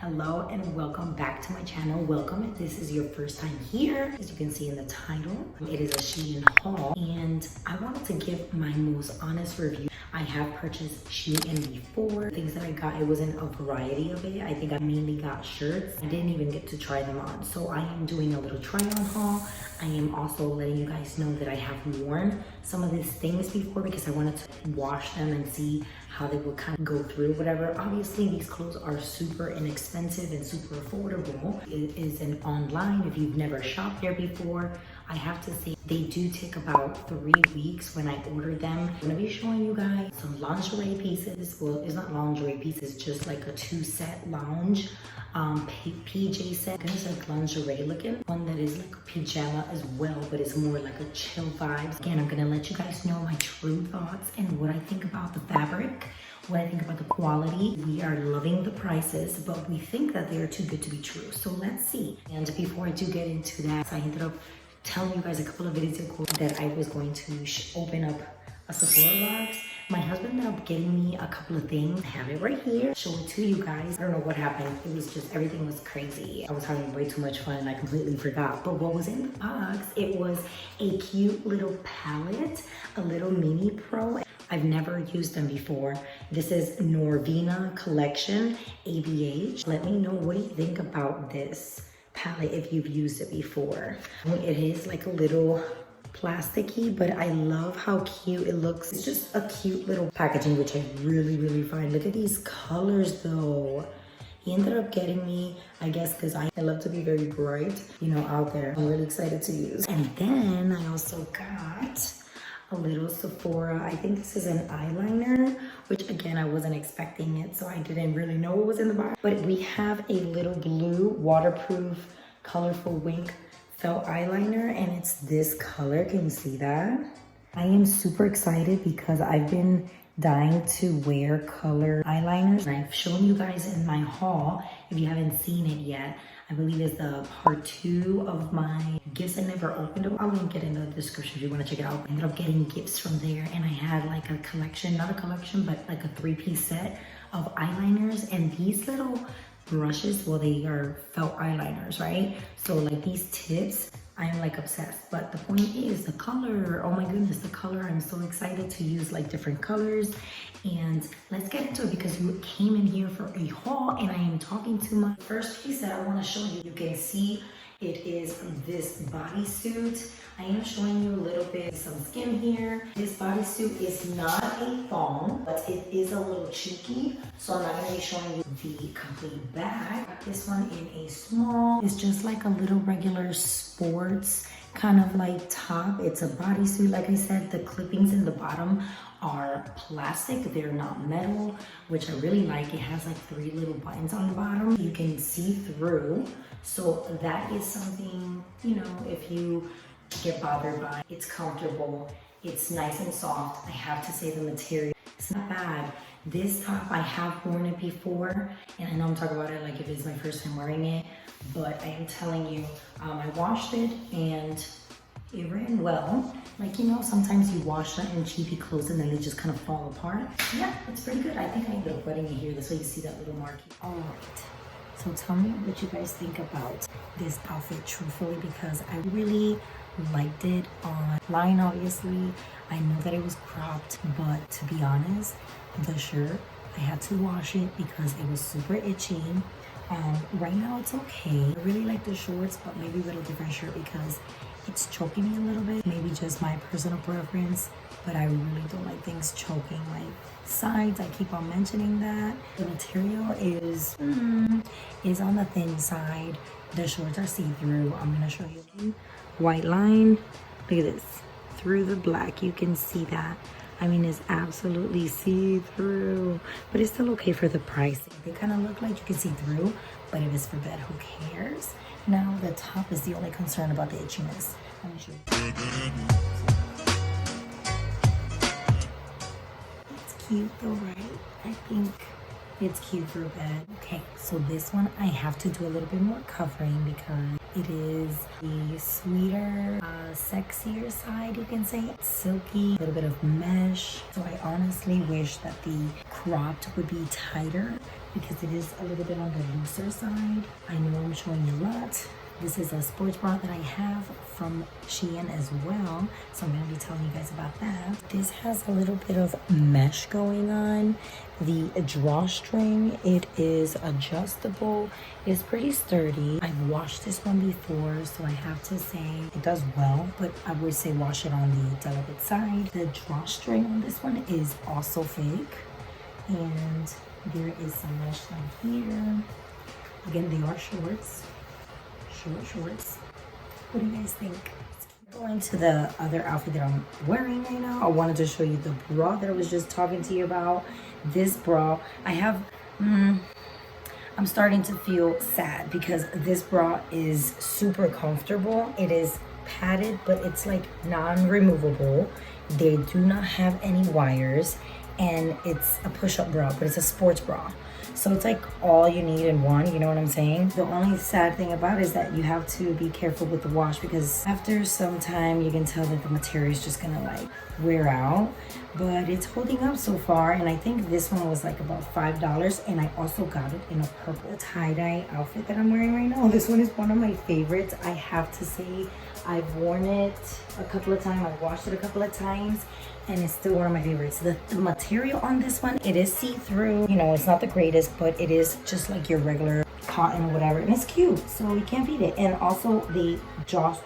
Hello and welcome back to my channel. Welcome if this is your first time here. As you can see in the title, it is a Shein haul and I wanted to give my most honest review. I have purchased Shein before. Things that I got, it wasn't a variety of it. I think I mainly got shirts. I didn't even get to try them on. So I am doing a little try on haul. I am also letting you guys know that I have worn some of these things before because I wanted to wash them and see how they would kind of go through whatever. Obviously these clothes are super inexpensive and super affordable. It is an online. If you've never shopped there before, I have to say they do take about 3 weeks when I order them. I'm gonna be showing you guys some lingerie pieces. Well, it's not lingerie pieces, just like a 2-set lounge PJ set. It's like lingerie looking. One that is like a pajama as well, but it's more like a chill vibes. Again, I'm gonna let you guys know my true thoughts and what I think about the fabric, what I think about the quality. We are loving the prices, but we think that they are too good to be true. So let's see. And before I do get into that, I ended up telling you guys a couple of videos ago that I was going to open up a Sephora box. My husband ended up getting me a couple of things. I have it right here. Show it to you guys. I don't know what happened. It was just, everything was crazy. I was having way too much fun and I completely forgot. But what was in the box, it was a cute little palette, a little mini pro. I've never used them before. This is Norvina Collection ABH. Let me know, what do you think about this palette if you've used it before? It is like a little plasticky, but I love how cute it looks. It's just a cute little packaging, which I really find. Look at these colors though. He ended up getting me, I guess because I love to be very bright, you know, out there. I'm really excited to use. And then I also got a little Sephora. I think this is an eyeliner, which again, I wasn't expecting it, so I didn't really know what was in the box. But we have a little blue waterproof colorful wink felt eyeliner, and it's this color. Can you see that? I am super excited because I've been dying to wear color eyeliners. I've shown you guys in my haul. If you haven't seen it yet, I believe it's the part 2 of my gifts I never opened. I'll link it in the description if you want to check it out. I ended up getting gifts from there, and I had like a collection, not a collection, but like a 3-piece set of eyeliners. And these little brushes, well, they are felt eyeliners, right? So like these tips, I'm like obsessed. But the point is the color. Oh my goodness, the color. I'm so excited to use like different colors. And let's get into it because you came in here for a haul and I am talking to my first piece that I want to show you. You can see it is this bodysuit. I am showing you a little bit some skin here. This bodysuit is not a thong, but it is a little cheeky. So I'm not going to be showing you the complete back. This one in a small. It's just like a little regular sports kind of like top. It's a bodysuit. Like I said, the clippings in the bottom are plastic. They're not metal, which I really like. It has like 3 little buttons on the bottom. You can see through. So that is something, you know, if you get bothered by. It's comfortable. It's nice and soft. I have to say the material, it's not bad. This top, I have worn it before, and I know I'm talking about it like if it's my first time wearing it, but I am telling you, I washed it and it ran well. Like, you know, sometimes you wash certain cheapy clothes and then they just kind of fall apart. Yeah, it's pretty good. I think I ended up wetting it here. That's why you see that little mark. All right. So tell me what you guys think about this outfit truthfully, because I really liked it online. Obviously, I know that it was cropped, but to be honest, the shirt, I had to wash it because it was super itchy. Right now it's okay. I really like the shorts, but maybe with a different shirt because it's choking me a little bit. Maybe just my personal preference, but I really don't like things choking my sides. I keep on mentioning that. The material is on the thin side. The shorts are see-through. I'm gonna show you. White line, look at this. Through the black, you can see that. I mean, it's absolutely see-through, but it's still okay for the price. They kind of look like you can see through, but if it's for bed, who cares? Now, the top is the only concern about the itchiness. Let me show you. It's cute though, right? I think it's cute for bed. Okay, so this one I have to do a little bit more covering because it is the sweeter, sexier side, you can say. It's silky, a little bit of mesh. So I honestly wish that the cropped would be tighter because it is a little bit on the looser side. I know I'm showing you a lot. This is a sports bra that I have from Shein as well, so I'm going to be telling you guys about that. This has a little bit of mesh going on. The drawstring, it is adjustable. It's pretty sturdy. I've washed this one before, so I have to say it does well, but I would say wash it on the delicate side. The drawstring on this one is also fake, and there is some mesh down here. Again, they are shorts. Shorts. What do you guys think? Going to the other outfit that I'm wearing right now, I wanted to show you the bra that I was just talking to you about. This bra, I have, I'm starting to feel sad because this bra is super comfortable. It is padded, but it's like non-removable. They do not have any wires, and it's a push-up bra, but it's a sports bra. So it's like all you need in one, you know what I'm saying? The only sad thing about it is that you have to be careful with the wash, because after some time you can tell that the material is just gonna like wear out. But it's holding up so far, and I think this one was like about $5, and I also got it in a purple tie-dye outfit that I'm wearing right now. This one is one of my favorites. I have to say, I've worn it a couple of times, I've washed it a couple of times, and it's still one of my favorites. The material on this one, it is see-through. You know, it's not the greatest, but it is just like your regular cotton or whatever, and it's cute, so you can't beat it. And also the drawstrings.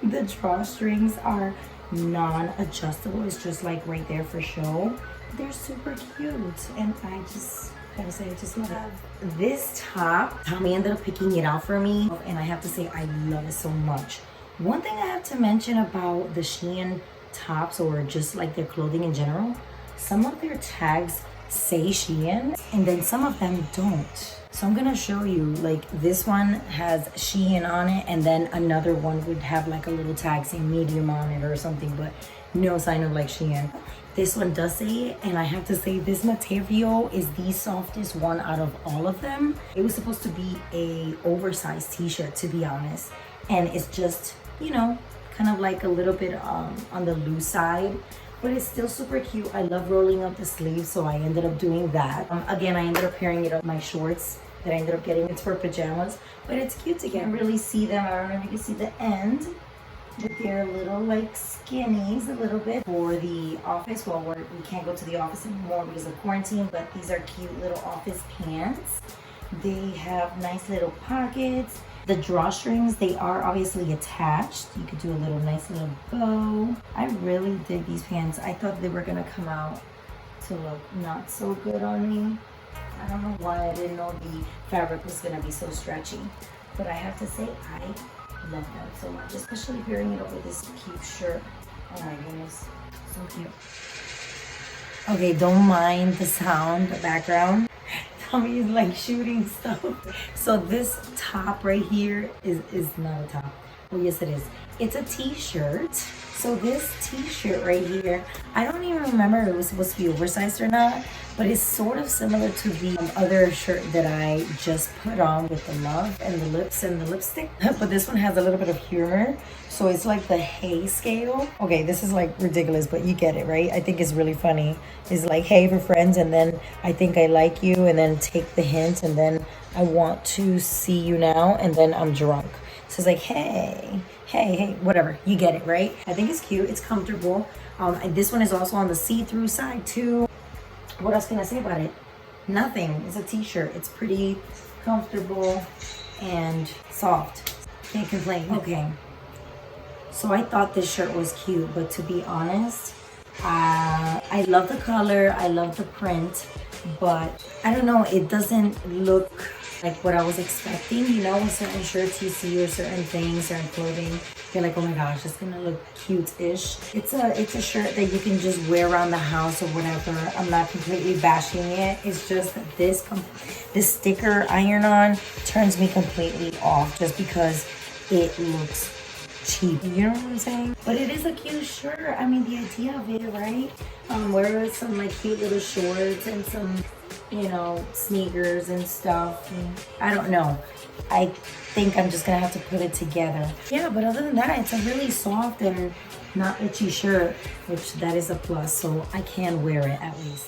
The drawstrings are non-adjustable. It's just like right there for show. They're super cute, and I just gotta say, I just love it. This top, Tommy ended up picking it out for me, and I have to say, I love it so much. One thing I have to mention about the Shein tops, or just like their clothing in general, some of their tags say Shein, and then some of them don't. So I'm gonna show you, like this one has Shein on it, and then another one would have like a little tag saying medium on it or something, but no sign of like Shein. This one does say it, and I have to say this material is the softest one out of all of them. It was supposed to be a oversized t-shirt, to be honest, and it's just, you know, kind of like a little bit on the loose side, but it's still super cute. I love rolling up the sleeves, so I ended up doing that. Again, I ended up pairing it up with my shorts that I ended up getting. It's for pajamas, but it's cute to get. Really see them. I don't know if you can see the end, but they're little like skinnies a little bit for the office. Well, we can't go to the office anymore because of quarantine, but these are cute little office pants. They have nice little pockets. The drawstrings, they are obviously attached. You could do a little nice little bow. I really dig these pants. I thought they were gonna come out to look not so good on me. I don't know why I didn't know the fabric was gonna be so stretchy, but I have to say I love them so much, especially pairing it up with this cute shirt. Oh my goodness, so cute. Okay, don't mind the sound, the background. Tommy is like shooting stuff. So this top right here is not a top. Well, yes it is. It's a t-shirt. So this t-shirt right here, I don't even remember if it was supposed to be oversized or not, but it's sort of similar to the other shirt that I just put on with the love and the lips and the lipstick. But this one has a little bit of humor. So it's like the hey scale. Okay, this is like ridiculous, but you get it, right? I think it's really funny. It's like, hey, for friends, and then I think I like you, and then take the hint, and then I want to see you now, and then I'm drunk. So it's like, hey, whatever. You get it, right? I think it's cute. It's comfortable. And this one is also on the see-through side too. What else can I say about it? Nothing. It's a t-shirt. It's pretty comfortable and soft. Can't complain. Okay. So I thought this shirt was cute, but to be honest, I love the color. I love the print, but I don't know. It doesn't look like what I was expecting. You know, with certain shirts you see or certain things, certain clothing, you're like, oh my gosh, it's gonna look cute-ish. It's a shirt that you can just wear around the house or whatever. I'm not completely bashing it. It's just that this sticker iron-on turns me completely off just because it looks cheap. You know what I'm saying? But it is a cute shirt. I mean, the idea of it, right? Wear some like cute little shorts and some, you know, sneakers and stuff. And I don't know. I think I'm just gonna have to put it together. Yeah, but other than that, it's a really soft and not itchy shirt, which that is a plus, so I can wear it at least.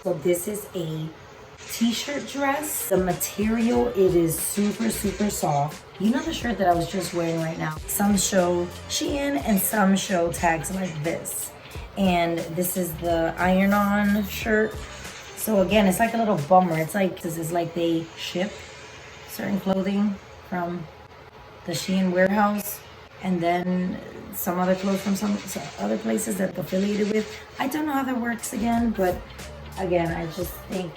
So this is a t-shirt dress. The material, it is super soft. You know the shirt that I was just wearing right now? Some show Shein and some show tags like this. And this is the iron-on shirt. So again, it's like a little bummer. It's like, this is like they ship certain clothing from the Shein warehouse, and then some other clothes from some other places that they're affiliated with. I don't know how that works again, but again, I just think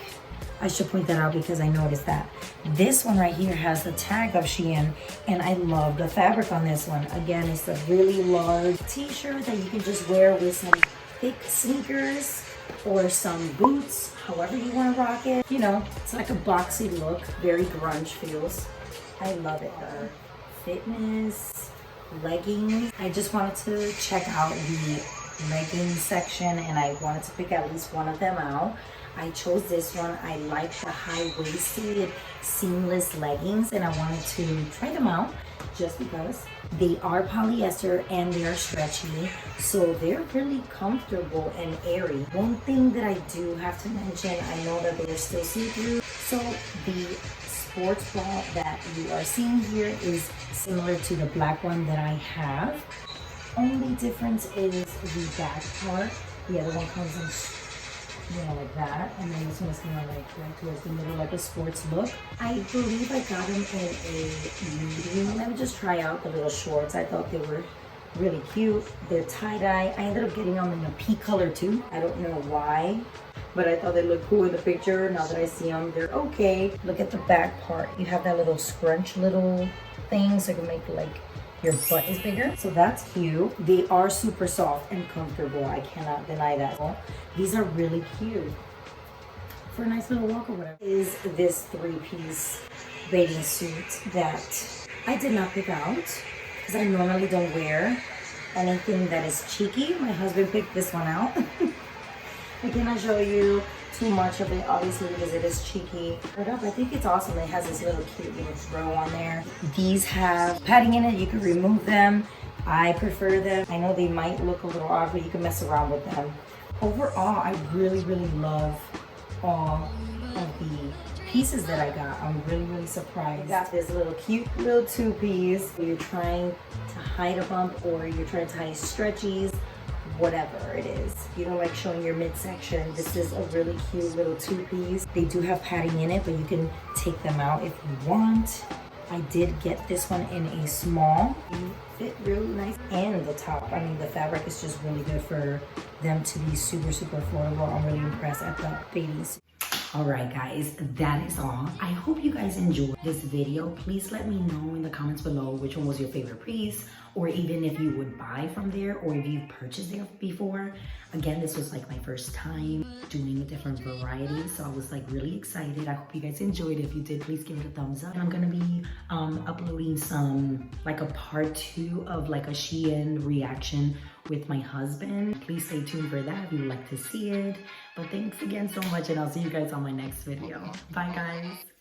I should point that out because I noticed that. This one right here has the tag of Shein, and I love the fabric on this one. Again, it's a really large t-shirt that you can just wear with some thick sneakers or some boots, however you want to rock it. You know, it's like a boxy look, very grunge feels. I love it. Fitness, leggings. I just wanted to check out the leggings section, and I wanted to pick at least one of them out. I chose this one. I like the high-waisted seamless leggings, and I wanted to try them out just because they are polyester and they are stretchy, so they're really comfortable and airy. One thing that I do have to mention, I know that they're still see-through, so the sports bra that you are seeing here is similar to the black one that I have. Only difference is the back part. The other one comes in, you know, like that, and then this one is kind of like right towards the middle, like a sports look. I believe I got them in a medium. Let me just try out the little shorts. I thought they were really cute. They're tie-dye. I ended up getting them in a pea color too. I don't know why, but I thought they looked cool in the picture. Now that I see them, they're okay. Look at the back part. You have that little scrunch little thing, so you can make like your butt is bigger. So that's cute. They are super soft and comfortable. I cannot deny that. These are really cute for a nice little walk or whatever. Is this three-piece bathing suit that I did not pick out because I normally don't wear anything that is cheeky. My husband picked this one out. I cannot show you too much of it, obviously, because it is cheeky. But I think it's awesome. It has this little cute little throw on there. These have padding in it. You can remove them. I prefer them. I know they might look a little odd, but you can mess around with them. Overall, I really love all of the pieces that I got. I'm really surprised. I got this little cute little two-piece. You're trying to hide a bump or you're trying to hide stretchies, whatever it is. You don't like showing your midsection. This is a really cute little two-piece. They do have padding in it, but you can take them out if you want. I did get this one in a small. It fit really nice. And the top, I mean, the fabric is just really good for them to be super affordable. I'm really impressed at the bathing suit. All right, guys, that is all. I hope you guys enjoyed this video. Please let me know in the comments below which one was your favorite piece, or even if you would buy from there, or if you've purchased there before. Again, this was like my first time doing a different variety, so I was like really excited. I hope you guys enjoyed it. If you did, please give it a thumbs up. And I'm gonna be uploading some, like a part 2 of like a Shein reaction with my husband. Please stay tuned for that if you would like to see it. But thanks again so much, and I'll see you guys on my next video. Bye, guys.